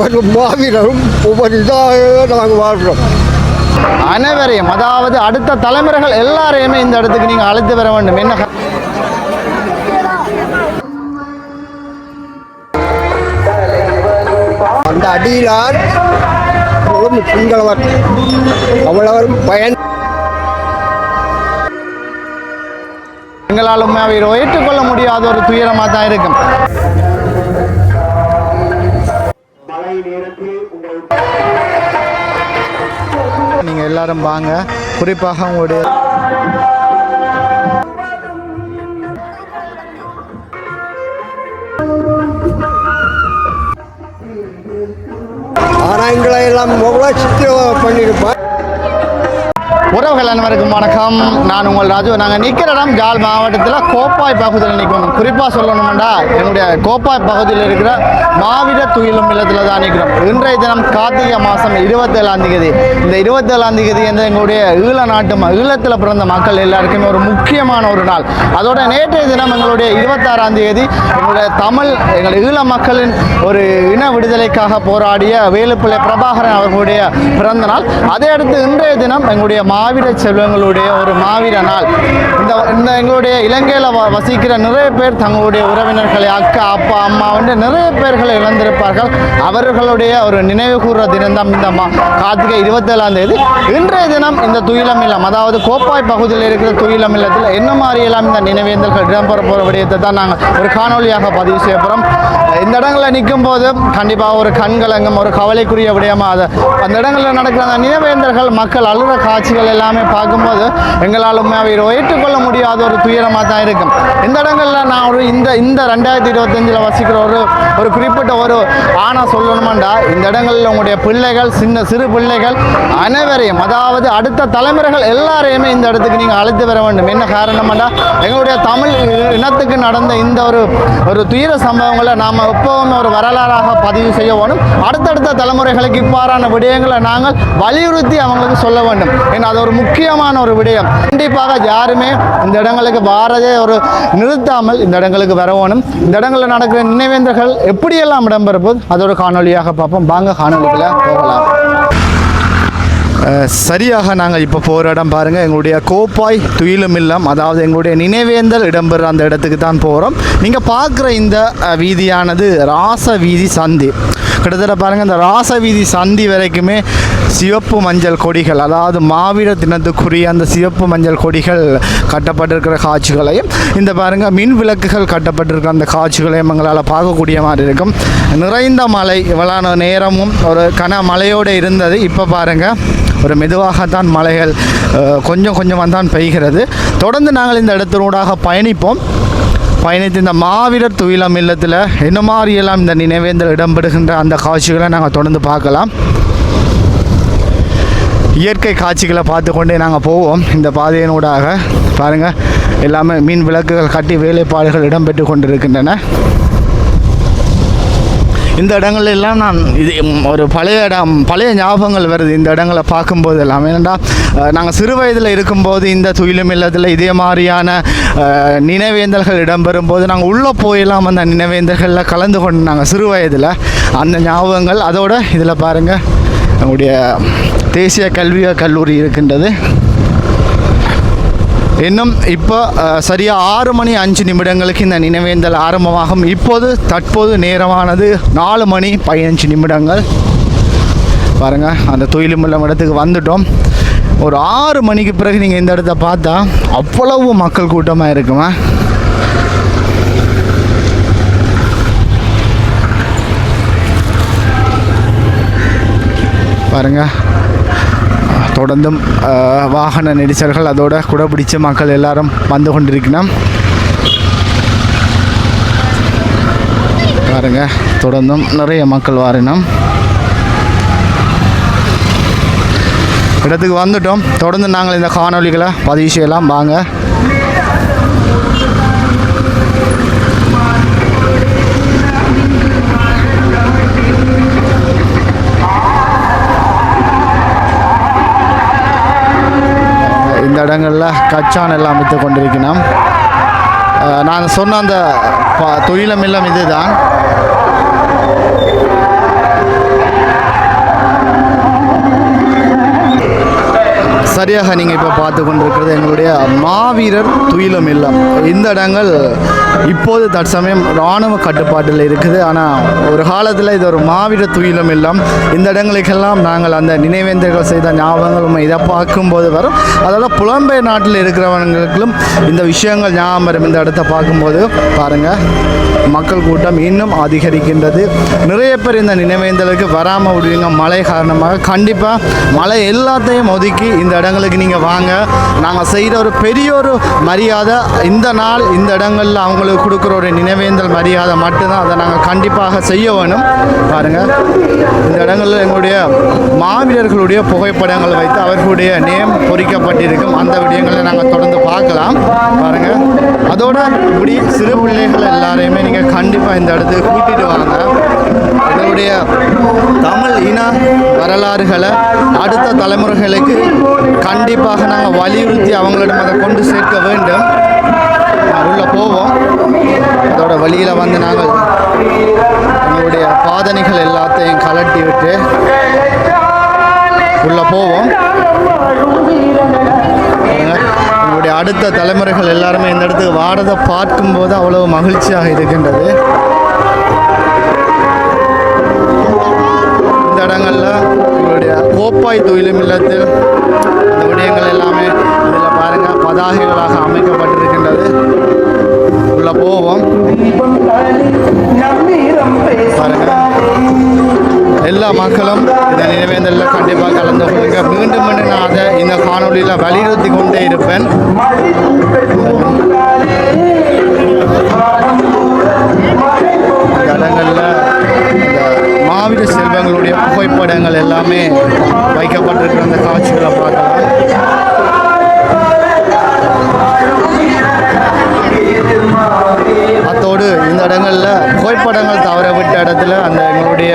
ஒவ்வொரு மாவீரரும் ஒவ்வொரு இதாக நாங்கள் வாழ்கிறோம். அனைவரையும், அதாவது அடுத்த தலைமுறைகள் எல்லாரையுமே இந்த இடத்துக்கு நீங்கள் அழைத்து வர வேண்டும். என்ன அந்த அடியிலால் சிங்களவர் அவ்வளவரும் பயன் எங்களால் உண்மையாக ஏற்றுக்கொள்ள முடியாத ஒரு துயரமாக தான் இருக்கும். நீங்கள் எல்லாரும் வாங்க, குறிப்பாக உங்களுடைய ஆராய்களை எல்லாம் எவ்வளோ சித்திரவதை பண்ணியிருப்பார். உறவுகள் அனைவருக்கும் வணக்கம். நான் உங்கள் ராஜு. நாங்கள் நிற்கிற இடம் ஜாழ் மாவட்டத்தில் கோப்பாய் பகுதியில் நிற்கணும். குறிப்பாக சொல்லணும்னா எங்களுடைய கோப்பாய் பகுதியில் இருக்கிற மாவீர துயிலும் இல்லத்தில் தான் நிற்கிறோம். இன்றைய தினம் கார்த்திகை மாதம் 27ஆம் தேதி. இந்த 27ஆம் தேதி வந்து எங்களுடைய ஈழத்தில் பிறந்த மக்கள் எல்லாருக்குமே ஒரு முக்கியமான ஒரு நாள். அதோட நேற்றைய தினம் எங்களுடைய 26ஆம் தேதி எங்களுடைய எங்களுடைய ஈழ மக்களின் ஒரு இன விடுதலைக்காக போராடிய வேலுப்பிள்ளை பிரபாகரன் அவர்களுடைய பிறந்த நாள். அதை அடுத்து இன்றைய தினம் எங்களுடைய மாவீர செல்வங்களுடைய ஒரு மாவீர நாள். இந்த எங்களுடைய இலங்கையில் வசிக்கிற நிறைய பேர் தங்களுடைய உறவினர்களை, அக்கா, அப்பா, அம்மா வந்து நிறைய பேர்களை இழந்திருப்பார்கள். அவர்களுடைய ஒரு நினைவு கூறுற தினம்தான் இந்த கார்த்திகை 27ஆம் தேதி. இன்றைய தினம் இந்த துயிலம் இல்லம், அதாவது கோப்பாய் பகுதியில் இருக்கிற துயிலம் இல்லத்தில் என்ன மாதிரியெல்லாம் இந்த நினைவேந்தல்கள் இடம்பெற போகிற விடயத்தை தான் நாங்கள் ஒரு காணொலியாக பதிவு செய்ய போகிறோம். இந்த இடங்களில் நிற்கும் போது கண்டிப்பாக ஒரு கண்கலங்கம், ஒரு கவலைக்குரிய விடயமாக அந்த இடங்களில் நடக்கிற அந்த நினைவேந்தர்கள், மக்கள் அழுகிற காட்சிகள் எல்லாமே பார்க்கும்போது எங்களால் ஏற்றுக்கொள்ள முடியாத ஒரு துயரமாக தான் இருக்கும். இந்த இடங்களில் நான் ஒரு இந்த 2025 வசிக்கிற ஒரு குறிப்பிட்ட ஒரு சொல்லணுமாண்டா, இந்த இடங்களில் உங்களுடைய பிள்ளைகள், சிறு பிள்ளைகள் அனைவரையும், அதாவது அடுத்த தலைமுறைகள் எல்லாரையுமே இந்த இடத்துக்கு நீங்கள் அழைத்து வர வேண்டும். என்ன காரணமாண்டா, எங்களுடைய தமிழ் இனத்துக்கு நடந்த இந்த ஒரு துயர சம்பவங்களை நாம் எப்பவும் ஒரு வரலாறாக பதிவு செய்ய வேண்டும். அடுத்தடுத்த தலைமுறைகளுக்கு இவ்வாறான விடயங்களை நாங்கள் வலியுறுத்தி அவங்களுக்கு சொல்ல வேண்டும். ஏன்னா அது ஒரு முக்கியமான ஒரு விடயம். கண்டிப்பாக யாருமே இந்த இடங்களுக்கு வாரதே ஒரு நிறுத்தாமல் இந்த இடங்களுக்கு வரணும். இந்த இடங்களில் நடக்கிற நினைவேந்தர்கள் எப்படியெல்லாம் இடம்பெறும்போது அதோட காணொலியாக பார்ப்போம். வாங்க காணொலிகளை போகலாம். சரியாக நாங்கள் இப்போ போகிற இடம் பாருங்கள், எங்களுடைய கோப்பாய் துயிலும் இல்லம், அதாவது எங்களுடைய நினைவேந்தல் இடம்பெற அந்த இடத்துக்கு தான் போகிறோம். நீங்கள் பார்க்குற இந்த வீதியானது ராச வீதி சந்தி. கிட்டத்தட்ட பாருங்கள், இந்த ராச வீதி சந்தி வரைக்குமே சிவப்பு மஞ்சள் கொடிகள், அதாவது மாவீர தினத்துக்குரிய அந்த சிவப்பு மஞ்சள் கொடிகள் கட்டப்பட்டிருக்கிற காட்சிகளையும், இந்த பாருங்கள் மின் விளக்குகள் கட்டப்பட்டிருக்கிற அந்த காட்சிகளையும் எங்களால் பார்க்கக்கூடிய மாதிரி இருக்கும். நிறைந்த மழை, இவ்வளோ நேரமும் ஒரு கனமழையோடு இருந்தது. இப்போ பாருங்கள், ஒரு மெதுவாகத்தான் மழைகள் கொஞ்சம் கொஞ்சமாக தான் பெய்கிறது. தொடர்ந்து நாங்கள் இந்த இடத்தினூடாக பயணித்து இந்த மாவீரர் துயிலம் இல்லத்தில் என்ன மாதிரியெல்லாம் இந்த நினைவேந்தல் இடம்பெறுகின்ற அந்த காட்சிகளை நாங்கள் தொடர்ந்து பார்க்கலாம். இயற்கை காட்சிகளை பார்த்து கொண்டே நாங்கள் போவோம். இந்த பாதையினூடாக பாருங்கள், எல்லாமே மின் விளக்குகள் கட்டி வேலைப்பாடுகள் இடம்பெற்று கொண்டிருக்கின்றன. இந்த இடங்கள் எல்லாம் நான் ஒரு பழைய ஞாபகங்கள் வருது இந்த இடங்களை பார்க்கும்போது எல்லாம். ஏன்னா நாங்கள் சிறு வயதில் இருக்கும்போது இந்த துயிலும் இல்லத்தில் இதே மாதிரியான நினைவேந்தல்கள் இடம்பெறும் போது நாங்கள் உள்ளே போயெல்லாம் அந்த நினைவேந்தல்களில் கலந்து கொண்டு நாங்கள் சிறு வயதில் அந்த ஞாபகங்கள். அதோடு இதில் பாருங்கள், நம்முடைய தேசிய கல்லூரி இருக்கின்றது. இன்னும் இப்போ சரியாக 6:05 இந்த நினைவேந்தல் ஆரம்பமாகும். தற்போது நேரமானது 4:15 பாருங்கள், அந்த துயிலும் இல்லம் இடத்துக்கு வந்துட்டோம். ஒரு 6 மணிக்கு பிறகு நீங்கள் இந்த இடத்த பார்த்தா அவ்வளவு மக்கள் கூட்டமாக இருக்குமா. பாருங்கள், தொடர்ந்தும் வாகன நெரிசல்கள், அதோட குடப்பிடிச்ச மக்கள் எல்லாரும் வந்து கொண்டிருக்கணும். பாருங்கள், தொடர்ந்தும் நிறைய மக்கள் வாரினோம். இடத்துக்கு வந்துட்டோம். தொடர்ந்து நாங்கள் இந்த காணொலிகளை பதிவு செய்யலாம். வாங்க. இந்த இடங்களில் கச்சான் எல்லாம் விற்று கொண்டிருக்கணும். நான் சொன்ன அந்த துயிலம் இல்லம் இதுதான். சரியாக நீங்கள் இப்போ பார்த்து கொண்டிருக்கிறது எங்களுடைய மாவீரர் துயிலும் இல்லம். இந்த இடங்கள் இப்போது தற்சமயம் இராணுவ கட்டுப்பாட்டில் இருக்குது. ஆனால் ஒரு காலத்தில் இது ஒரு மாவீரர் துயிலும் இல்லம். இந்த இடங்களுக்கெல்லாம் நாங்கள் அந்த நினைவேந்தர்கள் செய்த ஞாபகங்கள் இதை பார்க்கும்போது வரும். அதோட புலம்பெயர் நாட்டில் இருக்கிறவங்களுக்கும் இந்த விஷயங்கள் ஞாபகம் வரும். இந்த இடத்த பார்க்கும்போது பாருங்கள், மக்கள் கூட்டம் இன்னும் அதிகரிக்கின்றது. நிறைய பேர் இந்த நினைவேந்தலுக்கு வராமல் விடுவீங்க மழை காரணமாக. கண்டிப்பாக மழை எல்லாத்தையும் ஒதுக்கி இந்த இடங்களுக்கு நீங்கள் வாங்க. நாங்கள் செய்கிற ஒரு பெரிய ஒரு மரியாதை இந்த நாள் இந்த இடங்களில் அவங்களுக்கு கொடுக்குற ஒரு நினைவேந்தல் மரியாதை மட்டும்தான். அதை நாங்கள் கண்டிப்பாக செய்ய வேணும். பாருங்கள், இந்த இடங்களில் எங்களுடைய மாவீரர்களுடைய புகைப்படங்கள் வைத்து அவர்களுடைய நேம் பொறிக்கப்பட்டிருக்கும். அந்த விடயங்களை நாங்கள் தொடர்ந்து பார்க்கலாம். பாருங்கள், அதோட இப்படி சிறு பிள்ளைகள் எல்லாரையுமே நீங்கள் கண்டிப்பாக இந்த இடத்துக்கு கூட்டிகிட்டு வாங்க. எங்களுடைய தமிழ் இன வரலாறுகளை அடுத்த தலைமுறைகளுக்கு கண்டிப்பாக நாங்கள் வலியுறுத்தி அவங்களிடம் அதை கொண்டு சேர்க்க வேண்டும். உள்ளே போவோம். அதோட வழியில் வந்து நாங்கள் எங்களுடைய பாதணிகள் எல்லாத்தையும் கலட்டி விட்டு உள்ளே போவோம். எங்களுடைய அடுத்த தலைமுறைகள் எல்லாருமே இந்த இடத்துக்கு வாரதை பார்க்கும்போது அவ்வளவு மகிழ்ச்சியாக இருக்கின்றது. இந்த இடங்களில் எங்களுடைய கோப்பாய் துயிலும் இல்லத்தில் இந்த விடயங்கள் எல்லாமே இதில் பாருங்கள் பதாகைகளாக அமைக்கப்பட்டிருக்கின்றது. உள்ள போவோம். பாருங்கள், எல்லா மக்களும் இந்த நினைவேந்தலில் கண்டிப்பாக கலந்து கொள்ளுங்க. மீண்டும் மீண்டும் நான் அதை இந்த காணொலியில் வலியுறுத்தி கொண்டே இருப்பேன். இந்த இடங்களில் மாவீர செல்வங்களுடைய புகைப்படங்கள் எல்லாமே வைக்கப்பட்டிருக்கிற அந்த காட்சிகளை பார்க்கலாம். அத்தோடு இந்த இடங்களில் புகைப்படங்கள் தவற விட்ட இடத்துல அந்த எங்களுடைய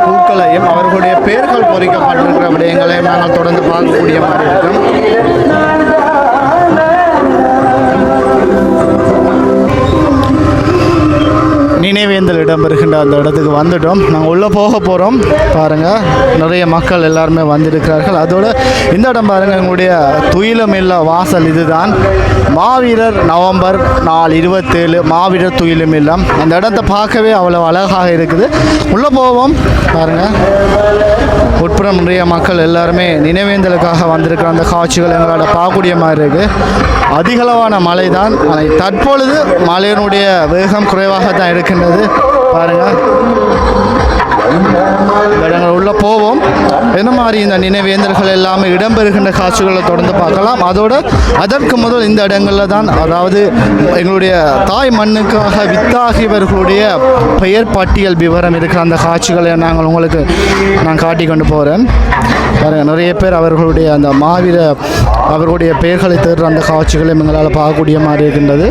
பூக்களையும் அவர்களுடைய பெயர்கள் பொறிக்கப்பட்டிருக்கிற விடயங்களையும் நாங்கள் தொடர்ந்து பார்க்கக்கூடிய மாதிரி இருக்கும். நினைவேந்தல் இடம்பெறுகின்ற அந்த இடத்துக்கு வந்துட்டோம். நாங்கள் உள்ளே போக போகிறோம். பாருங்கள், நிறைய மக்கள் எல்லாருமே வந்திருக்கிறார்கள். அதோடு இந்த இடம் பாருங்கள், எங்களுடைய துயிலுமில்ல வாசல் இதுதான். மாவீரர் நவம்பர் 27 மாவீரர் துயிலுமில்லம். அந்த இடத்தை பார்க்கவே அவ்வளோ அழகாக இருக்குது. உள்ளே போவோம். பாருங்கள், உட்புறம் நிறைய மக்கள் எல்லாருமே நினைவேந்தலுக்காக வந்திருக்கிற அந்த காட்சிகள் எங்களோட பார்க்கக்கூடிய மாதிரி இருக்குது. அதிகளவான மழை தான். ஆனால் தற்பொழுது மழையினுடைய வேகம் குறைவாக தான் இருக்கின்றது. பாருங்கள், இடங்கள் உள்ளே போவோம். என்ன மாதிரி இந்த நினைவேந்தல்கள் எல்லாமே இடம்பெறுகின்ற காட்சிகளை தொடர்ந்து பார்க்கலாம். அதோடு அதற்கு முதல் இந்த இடங்களில் தான், அதாவது எங்களுடைய தாய் மண்ணுக்காக வித்தாகியவர்களுடைய பெயர் பட்டியல் விவரம் இருக்கிற அந்த காட்சிகளை நான் காட்டி கொண்டு போகிறேன். பாருங்கள், நிறைய பேர் அவர்களுடைய அந்த மாவீர அவர்களுடைய பெயர்களை தேடுற அந்த காட்சிகளை எங்களால் பார்க்கக்கூடிய மாதிரி இருக்கின்றது.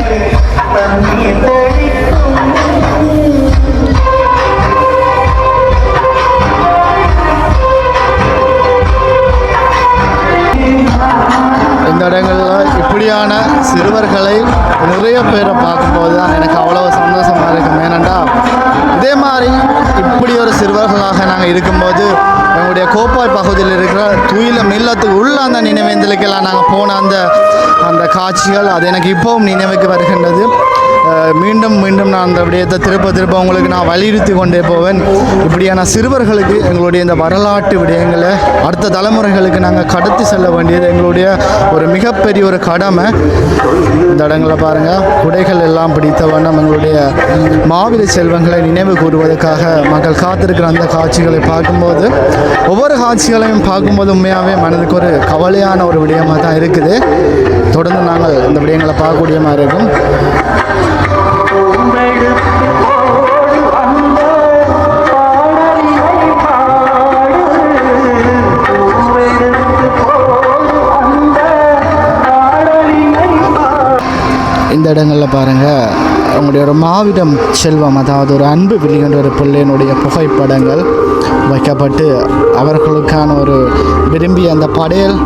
இந்த இடங்களில் இப்படியான சிறுவர்களை நிறைய பேரை பார்க்கும்போது தான் எனக்கு அவ்வளோ சந்தோஷமாக இருக்கும். ஏனென்றா இதே மாதிரி இப்படி ஒரு சிறுவர்களாக நாங்கள் இருக்கும்போது எங்களுடைய கோப்பாய் பகுதியில் இருக்கிற துயிலும் இல்லத்துக்கு உள்ள அந்த நினைவேந்தலுக்கெல்லாம் நாங்கள் போன அந்த காட்சிகள் அது எனக்கு இப்போவும் நினைவுக்கு வருகின்றது. மீண்டும் மீண்டும் நான் அந்த விடயத்தை திருப்ப உங்களுக்கு நான் வலியுறுத்தி கொண்டே போவேன். இப்படியான சிறுவர்களுக்கு எங்களுடைய இந்த வரலாற்று விடயங்களை அடுத்த தலைமுறைகளுக்கு நாங்கள் கடத்தி செல்ல வேண்டியது எங்களுடைய ஒரு மிகப்பெரிய ஒரு கடமை. இந்த இடங்களில் பாருங்கள், குடைகள் எல்லாம் பிடித்த வண்ணம் எங்களுடைய மாவீர செல்வங்களை நினைவு கூறுவதற்காக மக்கள் காத்திருக்கிற அந்த காட்சிகளை பார்க்கும்போது, ஒவ்வொரு காட்சிகளையும் பார்க்கும்போது உண்மையாகவே மனதுக்கு ஒரு கவலையான ஒரு விடயமாக தான் இருக்குது. தொடர்ந்து நாங்கள் இந்த விடயங்களை பார்க்கக்கூடிய மாதிரி இருக்கும். இந்த இடங்களில் பாருங்கள், அவங்களுடைய ஒரு மாவீரம் செல்வம், அதாவது ஒரு அன்பு விழிகின்ற ஒரு பிள்ளையினுடைய புகைப்படங்கள் வைக்கப்பட்டு அவர்களுக்கான ஒரு விரும்பிய அந்த படையல்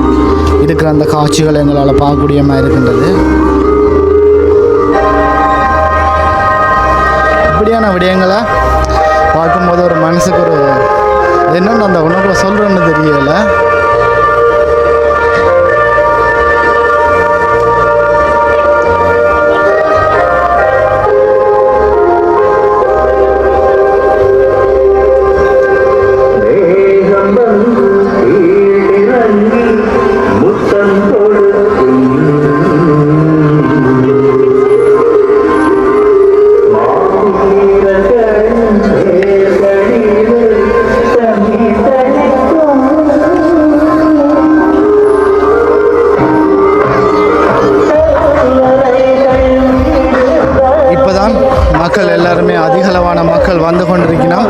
இருக்கிற அந்த காட்சிகள் எங்களால் பார்க்கக்கூடிய மாதிரி இருக்கின்றது. இப்படியான விடயங்களை பார்க்கும்போது ஒரு மனசுக்கு ஒரு என்னென்னு அந்த உணர்வை சொல்கிறேன்னு தெரியலை. இப்போ தான் மக்கள் எல்லாருமே அதிகளவான மக்கள் வந்து கொண்டிருக்கிறோம்.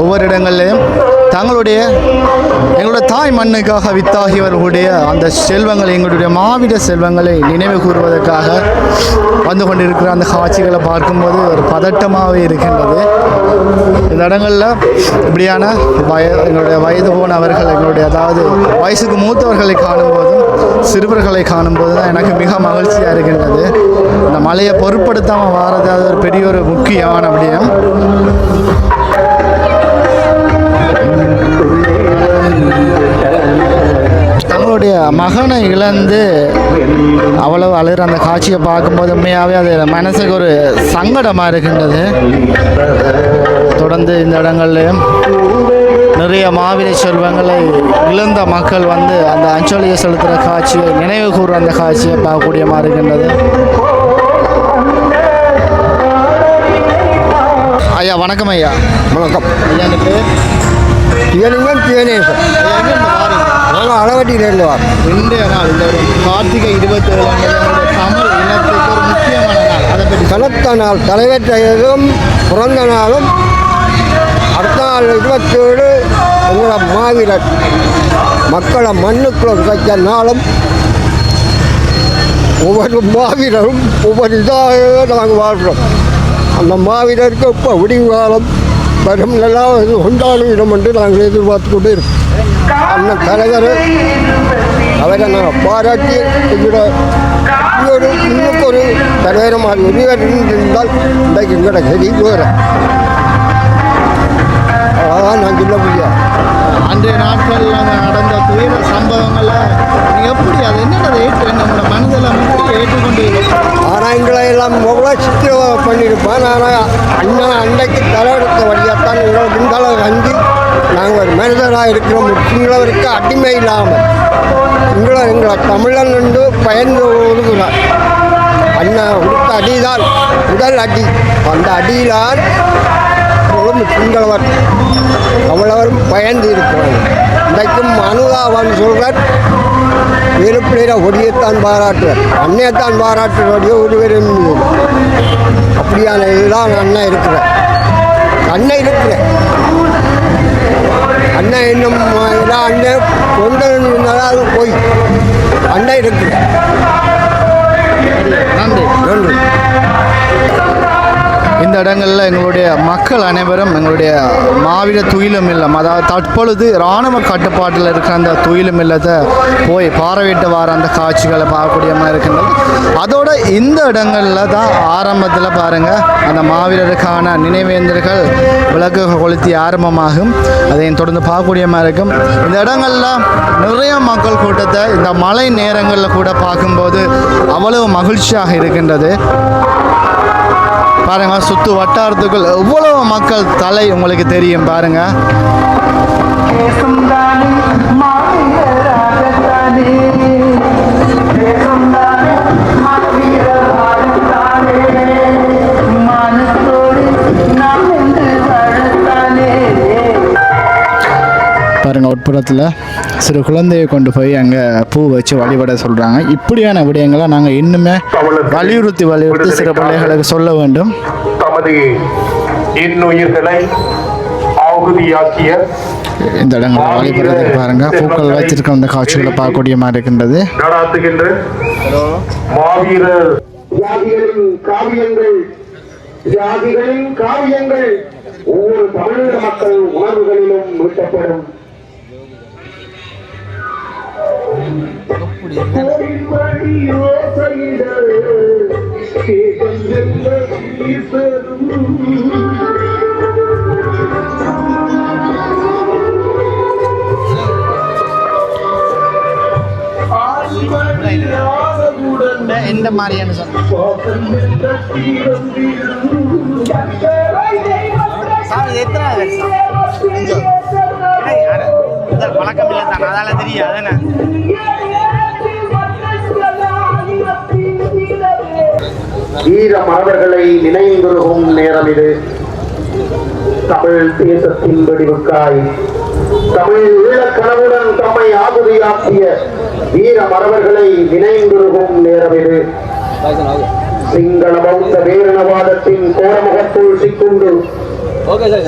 ஒவ்வொரு இடங்கள்லையும் எங்களுடைய தாய் மண்ணுக்காக வித்தாகியவர்களுடைய அந்த செல்வங்களை, எங்களுடைய மாவீர செல்வங்களை நினைவு கூறுவதற்காக வந்து கொண்டிருக்கிற அந்த காட்சிகளை பார்க்கும்போது ஒரு பதட்டமாகவே இருக்கின்றது. இந்த இடங்களில் இப்படியான எங்களுடைய வயது போனவர்கள், அதாவது வயசுக்கு மூத்தவர்களை காணும்போதும் சிறுவர்களை காணும்போது தான் எனக்கு மிக மகிழ்ச்சியாக இருக்கின்றது. இந்த மலையை பொருட்படுத்தாமல் வாரது அது ஒரு பெரிய ஒரு முக்கியமான விடயம். தங்களுடைய மகனை இழந்து அவ்வளவு அழுகிற அந்த காட்சியை பார்க்கும்போது உண்மையாகவே அது மனசுக்கு ஒரு சங்கடமாக இருக்கின்றது. தொடர்ந்து இந்த இடங்கள்லையும் நிறைய மாவீர செல்வங்களை இழந்த மக்கள் வந்து அந்த அஞ்சலியை செலுத்துகிற காட்சியை, நினைவு கூறுற அந்த காட்சியை பார்க்கக்கூடிய மாதிரி இருக்கின்றது. ஐயா வணக்கம். ஐயா வணக்கம். ஐயா எனக்கு தியலிங்கம் தியனேசன். நாங்கள் அளவட்டியிலேருந்து வரோம். இன்றைய நாள் இந்த ஒரு கார்த்திகை 27 தமிழ் இனத்துக்கு ஒரு முக்கியமான நாள். அதை பற்றி கனத்த நாள், தலைவற்றையதும் பிறந்த நாளும். அடுத்த நாள் 27 எங்களோட மாவீரர் மக்களை மண்ணுக்குள்ள வைக்க நாளும். ஒவ்வொரு மாவீரரும் ஒவ்வொரு இதாக நாங்கள் வாழ்கிறோம். அந்த மாவீரருக்கு இப்போ விடிவு காலம் வரும் எல்லாம் கொண்டாடுகிறோம் என்று நாங்கள் எதிர்பார்த்து கொண்டு இருக்கோம். அண்ணன் தலைவர் அவரை நாங்கள் பாராட்டி இன்னுக்கு ஒரு தலைவரமாக உரிவர் இருந்தால் இன்றைக்கு எங்களோட கதி வேறு. அதான் நான் சொல்ல முடியாது. அன்றைய நாட்களில் நடந்த துயர சம்பவங்களை நீங்கள் எப்படி அது என்னென்ன நம்மளோட மனதில் எப்படி ஏற்றுக்கொண்டு? ஆனால் எங்களை எல்லாம் எவ்வளோ சித்திரவதை பண்ணியிருப்பான். ஆனால் அண்ணா அன்றைக்கு தலைவெடுத்த வழியாத்தான் எங்களை முன்கள அஞ்சு நாங்கள் ஒரு மனிதராக இருக்கிறோம். சிங்களவருக்கு அடிமை இல்லாமல் எங்களை தமிழன் என்று பயந்து ஒழுகுறார். அண்ணா கொடுத்த அடிதான் முதல் அடி. அந்த அடியிலால் சிங்களவர் தமிழவரும் பயந்து இருக்கிறாங்க. இன்றைக்கும் அனுதாபம் சொல்கிறார். வேலுப்பிள்ளையில ஒடியத்தான் பாராட்டுவார், அன்னையத்தான் பாராட்டுடைய ஒருவரும் அப்படியான இதுதான் அண்ணன் இருக்கிறார். அண்ணன் இருக்கிறேன். அண்ணன் இன்னும் எல்லாம் அண்ணன் கொண்டு இருந்தாலும் போய் அண்ணன் இருக்கிறேன். நன்றி நன்றி. இந்த இடங்களில் எங்களுடைய மக்கள் அனைவரும் எங்களுடைய மாவீர துயிலும் இல்லம், அதாவது தற்பொழுது இராணுவ கட்டுப்பாட்டில் இருக்கிற அந்த துயிலும் இல்லத்தை போய் பார்வையிட்டு வர அந்த காட்சிகளை பார்க்கக்கூடிய மாதிரி இருக்கின்றது. அதோட இந்த இடங்களில் தான் ஆரம்பத்தில் பாருங்கள் அந்த மாவீரருக்கான நினைவேந்தர்கள் விளக்கு கொளுத்தி ஆரம்பமாகும். அதையும் தொடர்ந்து பார்க்கக்கூடிய மாதிரி இருக்கும். இந்த இடங்களில் நிறைய மக்கள் கூட்டத்தை இந்த மழை நேரங்களில் கூட பார்க்கும்போது அவ்வளவு மகிழ்ச்சியாக இருக்கின்றது. பாருங்க, சுற்று வட்டாரத்துக்குள் எவ்வளவு மக்கள் தலை உங்களுக்கு தெரியும் பாருங்க. பாருங்க, உட்புறத்தில் சிறு குழந்தையை கொண்டு போய் அங்கே பூ வச்சு வழிபட சொல்கிறாங்க. இப்படியான விடயங்களை நாங்கள் இன்னுமே வலியுறுத்தி சிறு பிள்ளைகளுக்கு சொல்ல வேண்டும். தமது இன்னுயிர்களை ஆகுதியாக்கிய இந்த இடங்களை வழிபடுறதுக்கு பாருங்க, பூக்கள் வச்சிருக்க அந்த காட்சிகளை பார்க்கக்கூடிய மாதிரி இருக்கின்றது. நடாத்துகின்ற மாவீரர் தியாகிகளின் காவியங்கள் ஒவ்வொரு தமிழக மக்கள் உணர்வுகளிலும் மீட்டப்படும். எந்த மாதிரியான வழக்கம் இல்லை தான், அதால தெரியாது. வீர மாணவர்களை நினைவுறுகும் நேரம் இது. தமிழ் தேசத்தின் வெடிவுக்காய் தமிழ் ஈழக்கனவுடன் தம்மை ஆகுதியாக்கிய வீர மறவர்களை நினைவுறுகும் நேரம் இது. சிங்கள பௌத்த பேரினவாதத்தின் முகத்துள் சிக்குண்டு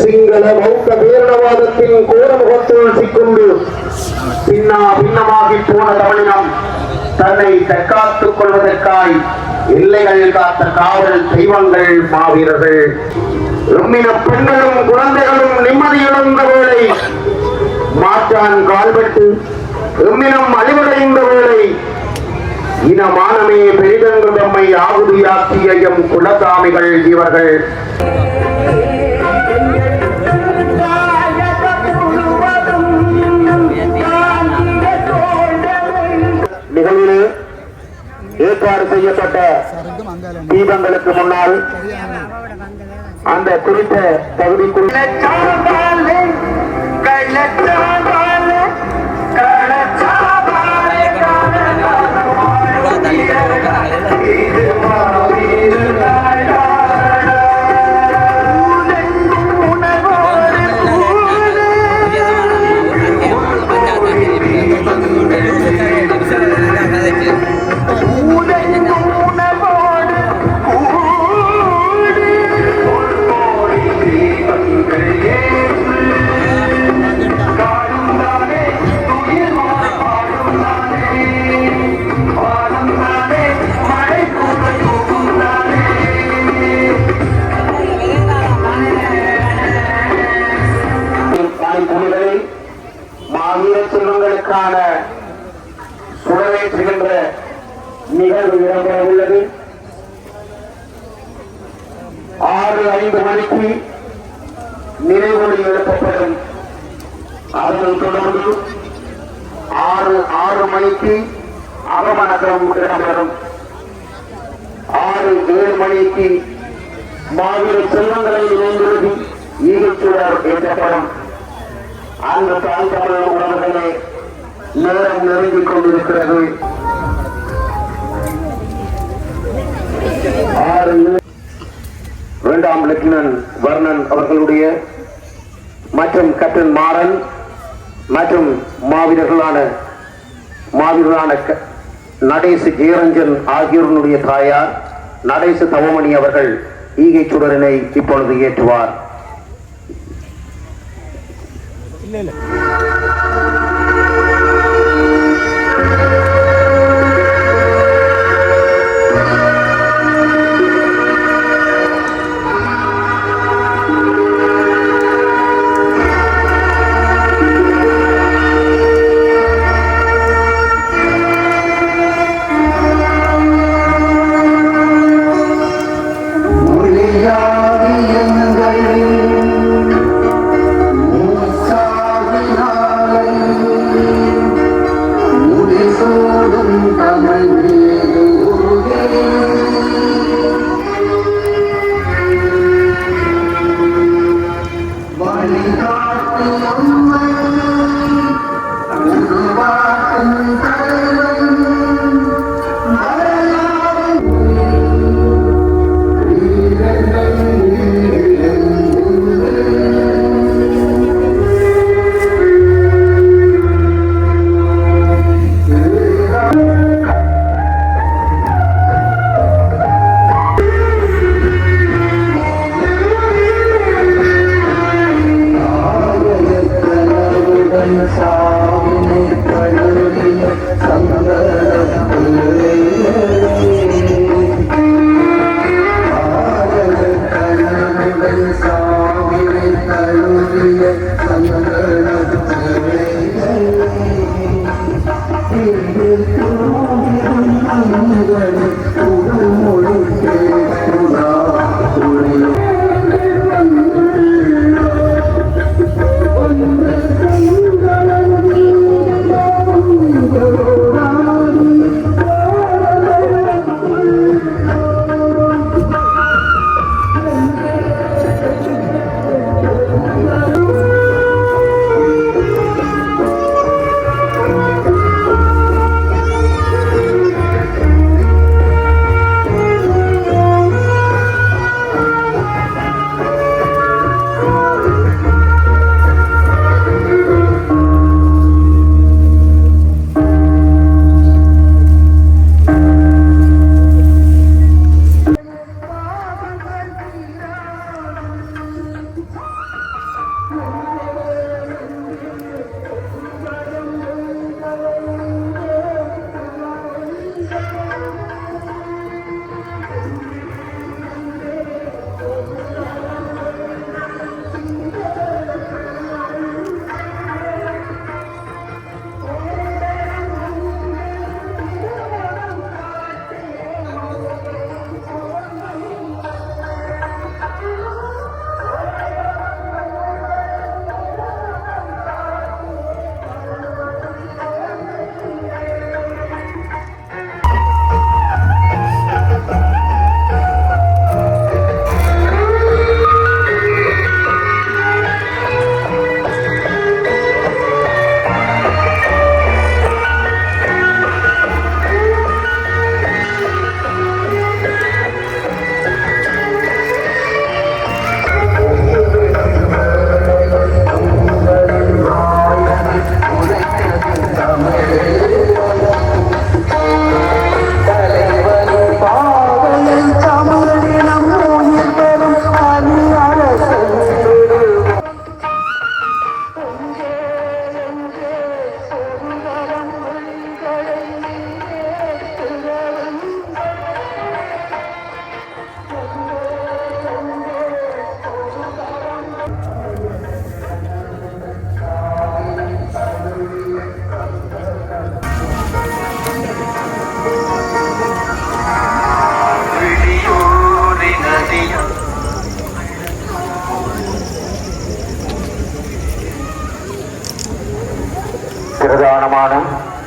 சிங்கள பௌத்த பேரணவாதத்தின் கோர முகத்துள் சிக்குண்டு பின்னமாகி போன தமிழினம் தன்னை தற்காத்துக் கொள்வதற்காய் எல்லைகள் காத்த காவல் தெய்வங்கள் மாவீரர்கள். எம்மின பெண்களும் குழந்தைகளும் நிம்மதியிழந்த வேளை மாற்றான் கால்பட்டு எம்மினம் அழிவடைந்த வேளை இனமானமே பெரிதென்று தம்மை ஆகுதியாக்கிய எம் குலசாமிகள் இவர்கள். நிகழ்விலே ஏற்பாடு செய்யப்பட்ட தீபங்களுக்கு முன்னால் அந்த குறித்த பகுதிக்குள் மாவீர செல்வங்களுக்கான சுடவேற்றுகின்ற நிகழ்வு இடம்பெற உள்ளது. 6:05 மணிக்கு நினைவொலி எழுப்பப்படும். அதனைத் தொடர்ந்து 6 மணிக்கு அவமனகம் இடம்பெறும். 6-7 மணிக்கு மாவீர செல்வங்களை நினைந்திருதி ஈகைச்சுடர் ஏற்றப்படும். அந்த தாய்த்தமிழ் உறவுகளே நேரம் நெருங்கிக் கொண்டிருக்கிறது. 2ஆம் லெப்டினன்ட் வர்ணன் அவர்களுடைய மற்றும் கேப்டன் மாறன் மற்றும் மாவீரர்களான நடேசு ஜெயரஞ்சன் ஆகியோருடைய தாயார் நடேசு தவமணி அவர்கள் ஈகை சுடரினை இப்பொழுது ஏற்றுவார். Thank you.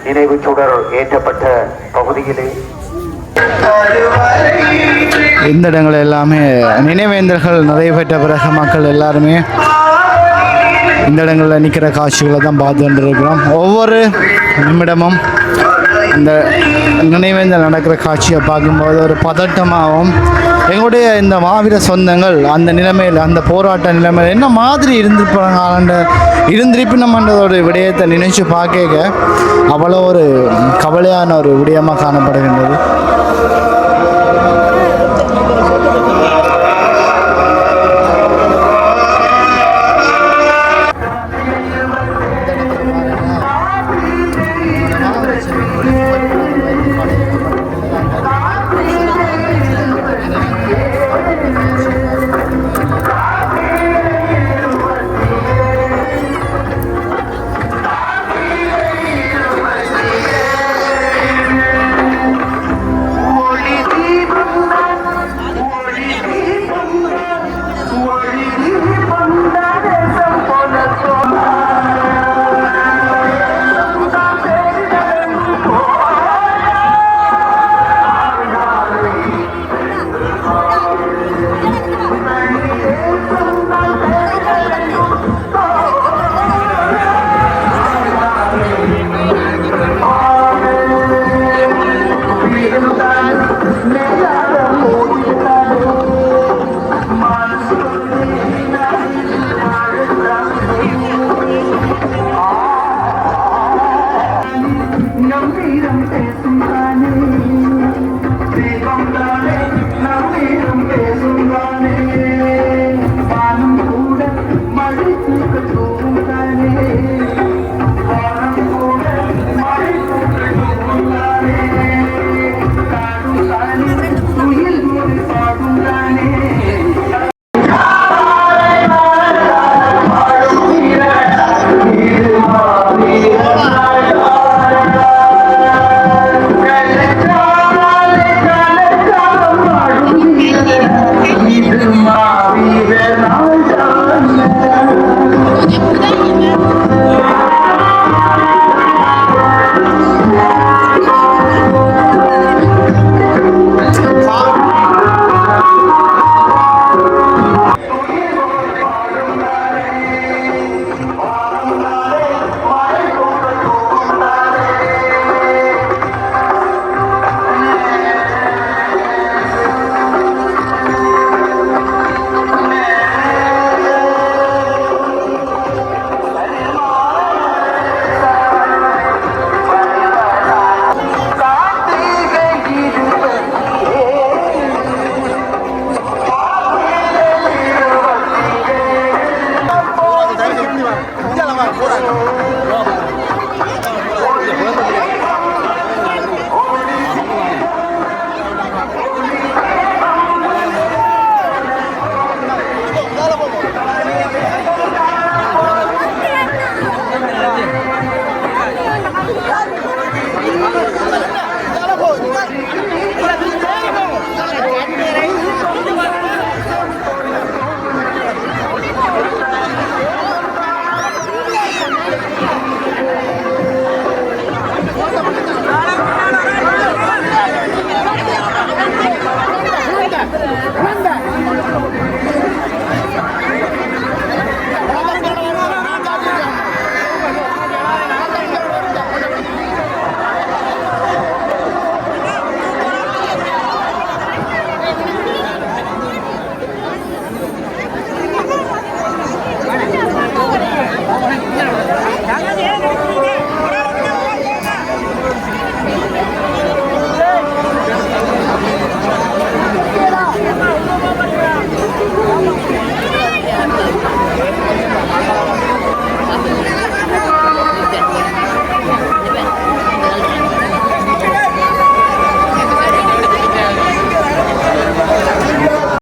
நினைவு சுடர் ஏற்றப்பட்ட பகுதியிலே இந்த இடங்கள் எல்லாமே நினைவேந்தல்கள் நிறைவேற்ற பிறகு மக்கள் எல்லாருமே இந்த இடங்களில் நிற்கிற காட்சிகளை தான் பார்த்துட்டு இருக்கிறோம். ஒவ்வொரு நிமிடமும் இந்த நினைவேந்தல் நடக்கிற காட்சியை பார்க்கும்போது ஒரு பதட்டமாகவும் எங்களுடைய இந்த மாவீர சொந்தங்கள் அந்த நிலைமையில் அந்த போராட்ட நிலைமையில் என்ன மாதிரி இருந்திருப்பினம்ன்றதோட விடயத்தை நினைச்சு பார்க்க அவ்வளோ ஒரு கவலையான ஒரு விடயமாக காணப்படுகின்றது.